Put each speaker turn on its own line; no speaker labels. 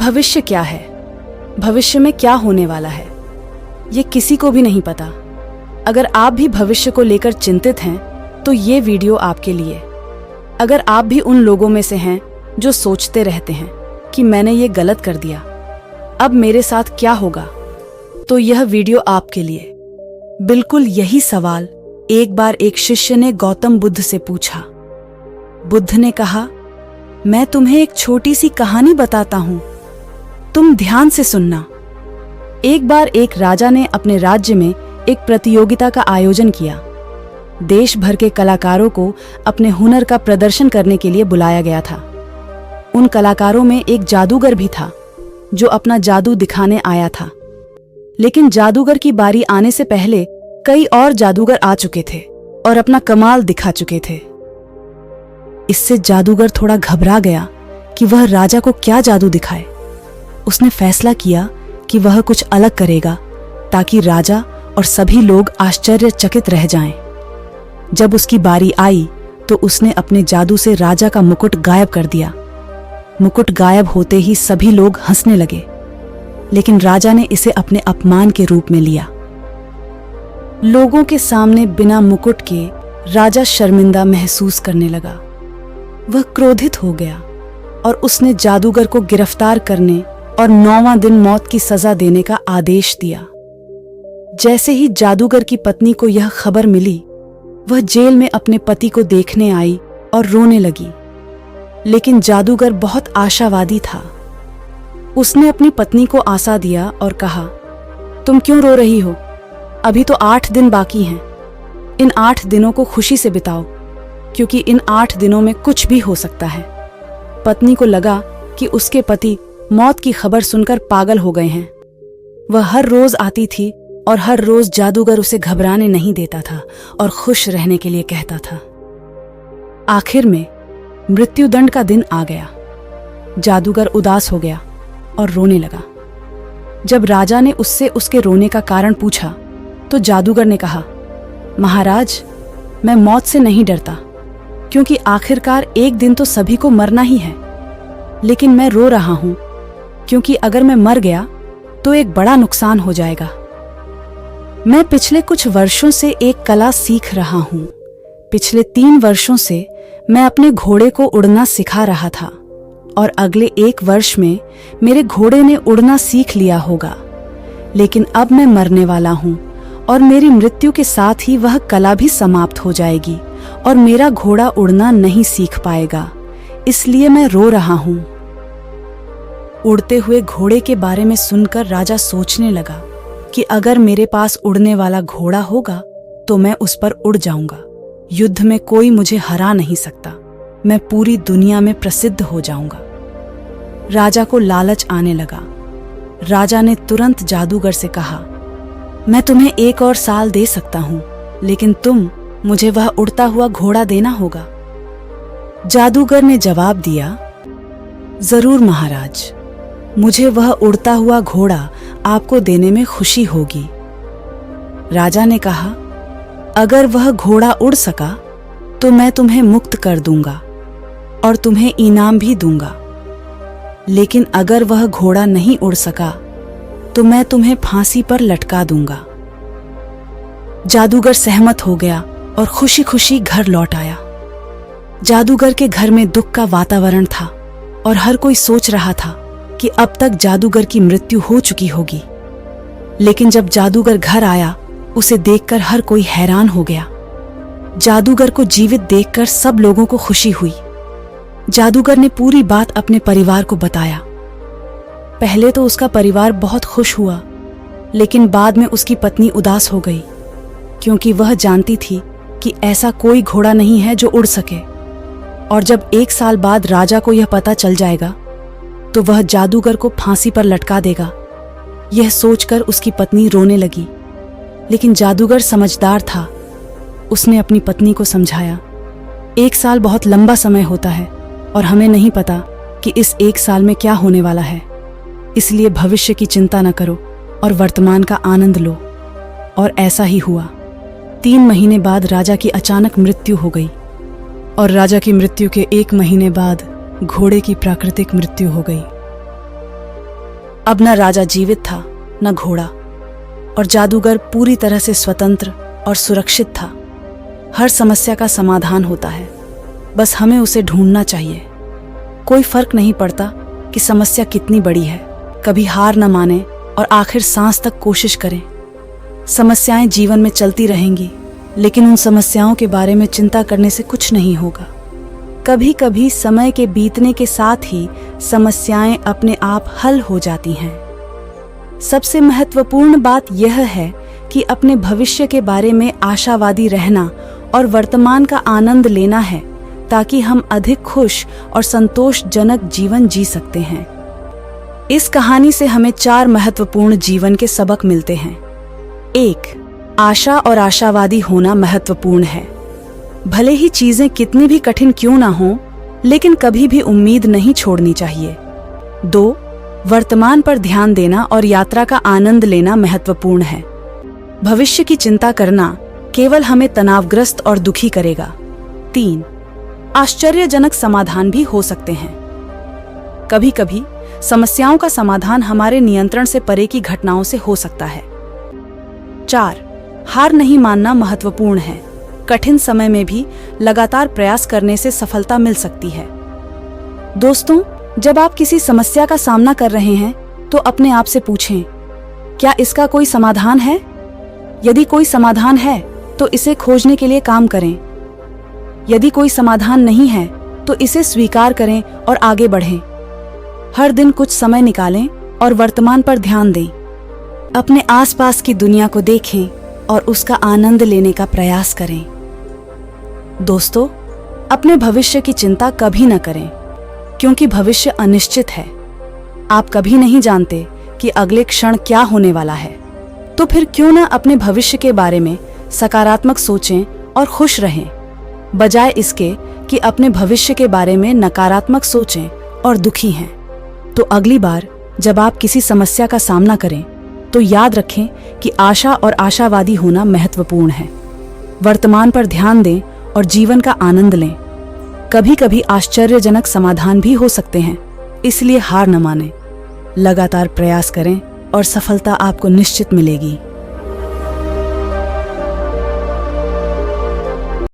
भविष्य क्या है? भविष्य में क्या होने वाला है, ये किसी को भी नहीं पता। अगर आप भी भविष्य को लेकर चिंतित हैं, तो ये वीडियो आपके लिए। अगर आप भी उन लोगों में से हैं जो सोचते रहते हैं कि मैंने ये गलत कर दिया, अब मेरे साथ क्या होगा, तो यह वीडियो आपके लिए। बिल्कुल यही सवाल एक बार एक शिष्य ने गौतम बुद्ध से पूछा। बुद्ध ने कहा, मैं तुम्हें एक छोटी सी कहानी बताता हूं, तुम ध्यान से सुनना। एक बार एक राजा ने अपने राज्य में एक प्रतियोगिता का आयोजन किया। देश भर के कलाकारों को अपने हुनर का प्रदर्शन करने के लिए बुलाया गया था। उन कलाकारों में एक जादूगर भी था जो अपना जादू दिखाने आया था। लेकिन जादूगर की बारी आने से पहले कई और जादूगर आ चुके थे और अपना कमाल दिखा चुके थे। इससे जादूगर थोड़ा घबरा गया कि वह राजा को क्या जादू दिखाए। उसने फैसला किया कि वह कुछ अलग करेगा ताकि राजा और सभी लोग आश्चर्यचकित रह जाएं। जब उसकी बारी आई तो उसने अपने जादू से राजा का मुकुट गायब कर दिया। मुकुट गायब होते ही सभी लोग हंसने लगे, लेकिन राजा ने इसे अपने अपमान के रूप में लिया। लोगों के सामने बिना मुकुट के राजा शर्मिंदा महसूस करने लगा। वह क्रोधित हो गया और उसने जादूगर को गिरफ्तार करने और 9वां दिन मौत की सजा देने का आदेश दिया। जैसे ही जादूगर की पत्नी को यह खबर मिली, वह जेल में अपने पति को देखने आई और रोने लगी। लेकिन जादूगर बहुत आशावादी था। उसने अपनी पत्नी को आशा दिया और कहा, तुम क्यों रो रही हो? अभी तो 8 दिन बाकी हैं। इन 8 दिनों को खुशी से बिताओ, क्योंकि इन 8 दिनों में कुछ भी हो सकता है। पत्नी को लगा कि उसके पति मौत की खबर सुनकर पागल हो गए हैं। वह हर रोज आती थी और हर रोज जादूगर उसे घबराने नहीं देता था और खुश रहने के लिए कहता था। आखिर में मृत्युदंड का दिन आ गया। जादूगर उदास हो गया और रोने लगा। जब राजा ने उससे उसके रोने का कारण पूछा तो जादूगर ने कहा, महाराज, मैं मौत से नहीं डरता, क्योंकि आखिरकार एक दिन तो सभी को मरना ही है। लेकिन मैं रो रहा हूं क्योंकि अगर मैं मर गया तो एक बड़ा नुकसान हो जाएगा। मैं पिछले कुछ वर्षों से एक कला सीख रहा हूं। पिछले 3 वर्षों से मैं अपने घोड़े को उड़ना सिखा रहा था और अगले 1 वर्ष में मेरे घोड़े ने उड़ना सीख लिया होगा। लेकिन अब मैं मरने वाला हूं और मेरी मृत्यु के साथ ही वह कला भी समाप्त हो जाएगी और मेरा घोड़ा उड़ना नहीं सीख पाएगा। इसलिए मैं रो रहा हूं। उड़ते हुए घोड़े के बारे में सुनकर राजा सोचने लगा कि अगर मेरे पास उड़ने वाला घोड़ा होगा तो मैं उस पर उड़ जाऊंगा। युद्ध में कोई मुझे हरा नहीं सकता। मैं पूरी दुनिया में प्रसिद्ध हो जाऊंगा। राजा को लालच आने लगा। राजा ने तुरंत जादूगर से कहा, मैं तुम्हें 1 और साल दे सकता हूं, लेकिन तुम मुझे वह उड़ता हुआ घोड़ा देना होगा। जादूगर ने जवाब दिया, जरूर महाराज, मुझे वह उड़ता हुआ घोड़ा आपको देने में खुशी होगी। राजा ने कहा, अगर वह घोड़ा उड़ सका तो मैं तुम्हें मुक्त कर दूंगा और तुम्हें इनाम भी दूंगा। लेकिन अगर वह घोड़ा नहीं उड़ सका तो मैं तुम्हें फांसी पर लटका दूंगा। जादूगर सहमत हो गया और खुशी खुशी घर लौट आया। जादूगर के घर में दुख का वातावरण था और हर कोई सोच रहा था कि अब तक जादूगर की मृत्यु हो चुकी होगी। लेकिन जब जादूगर घर आया, उसे देखकर हर कोई हैरान हो गया। जादूगर को जीवित देखकर सब लोगों को खुशी हुई। जादूगर ने पूरी बात अपने परिवार को बताया। पहले तो उसका परिवार बहुत खुश हुआ, लेकिन बाद में उसकी पत्नी उदास हो गई, क्योंकि वह जानती थी कि ऐसा कोई घोड़ा नहीं है जो उड़ सके। और जब 1 साल बाद राजा को यह पता चल जाएगा तो वह जादूगर को फांसी पर लटका देगा। यह सोचकर उसकी पत्नी रोने लगी। लेकिन जादूगर समझदार था। उसने अपनी पत्नी को समझाया, 1 साल बहुत लंबा समय होता है और हमें नहीं पता कि इस 1 साल में क्या होने वाला है। इसलिए भविष्य की चिंता न करो और वर्तमान का आनंद लो। और ऐसा ही हुआ। 3 महीने बाद राजा की अचानक मृत्यु हो गई और राजा की मृत्यु के 1 महीने बाद घोड़े की प्राकृतिक मृत्यु हो गई। अब न राजा जीवित था न घोड़ा, और जादूगर पूरी तरह से स्वतंत्र और सुरक्षित था। हर समस्या का समाधान होता है, बस हमें उसे ढूंढना चाहिए। कोई फर्क नहीं पड़ता कि समस्या कितनी बड़ी है, कभी हार न माने और आखिर सांस तक कोशिश करें। समस्याएं जीवन में चलती रहेंगी, लेकिन उन समस्याओं के बारे में चिंता करने से कुछ नहीं होगा। कभी कभी समय के बीतने के साथ ही समस्याएं अपने आप हल हो जाती हैं। सबसे महत्वपूर्ण बात यह है कि अपने भविष्य के बारे में आशावादी रहना और वर्तमान का आनंद लेना है, ताकि हम अधिक खुश और संतोषजनक जीवन जी सकते हैं। इस कहानी से हमें 4 महत्वपूर्ण जीवन के सबक मिलते हैं। 1. आशा और आशावादी होना महत्वपूर्ण है। भले ही चीजें कितनी भी कठिन क्यों ना हो, लेकिन कभी भी उम्मीद नहीं छोड़नी चाहिए। 2. वर्तमान पर ध्यान देना और यात्रा का आनंद लेना महत्वपूर्ण है। भविष्य की चिंता करना केवल हमें तनावग्रस्त और दुखी करेगा। 3. आश्चर्यजनक समाधान भी हो सकते हैं। कभी कभी समस्याओं का समाधान हमारे नियंत्रण से परे की घटनाओं से हो सकता है। 4. हार नहीं मानना महत्वपूर्ण है। कठिन समय में भी लगातार प्रयास करने से सफलता मिल सकती है। दोस्तों, जब आप किसी समस्या का सामना कर रहे हैं तो अपने आप से पूछें, क्या इसका कोई समाधान है? यदि कोई समाधान है तो इसे खोजने के लिए काम करें। यदि कोई समाधान नहीं है तो इसे स्वीकार करें और आगे बढ़ें। हर दिन कुछ समय निकालें और वर्तमान पर ध्यान दें। अपने आसपास की दुनिया को देखें और उसका आनंद लेने का प्रयास करें। दोस्तों, अपने भविष्य की चिंता कभी न करें, क्योंकि भविष्य अनिश्चित है। आप कभी नहीं जानते कि अगले क्षण क्या होने वाला है। तो फिर क्यों न अपने भविष्य के बारे में सकारात्मक सोचें और खुश रहें, बजाय इसके कि अपने भविष्य के बारे में नकारात्मक सोचें और दुखी हैं। तो अगली बार जब आप किसी समस्या का सामना करें तो याद रखें कि आशा और आशावादी होना महत्वपूर्ण है। वर्तमान पर ध्यान दें और जीवन का आनंद लें। कभी कभी आश्चर्यजनक समाधान भी हो सकते हैं, इसलिए हार न मानें। लगातार प्रयास करें और सफलता आपको निश्चित मिलेगी।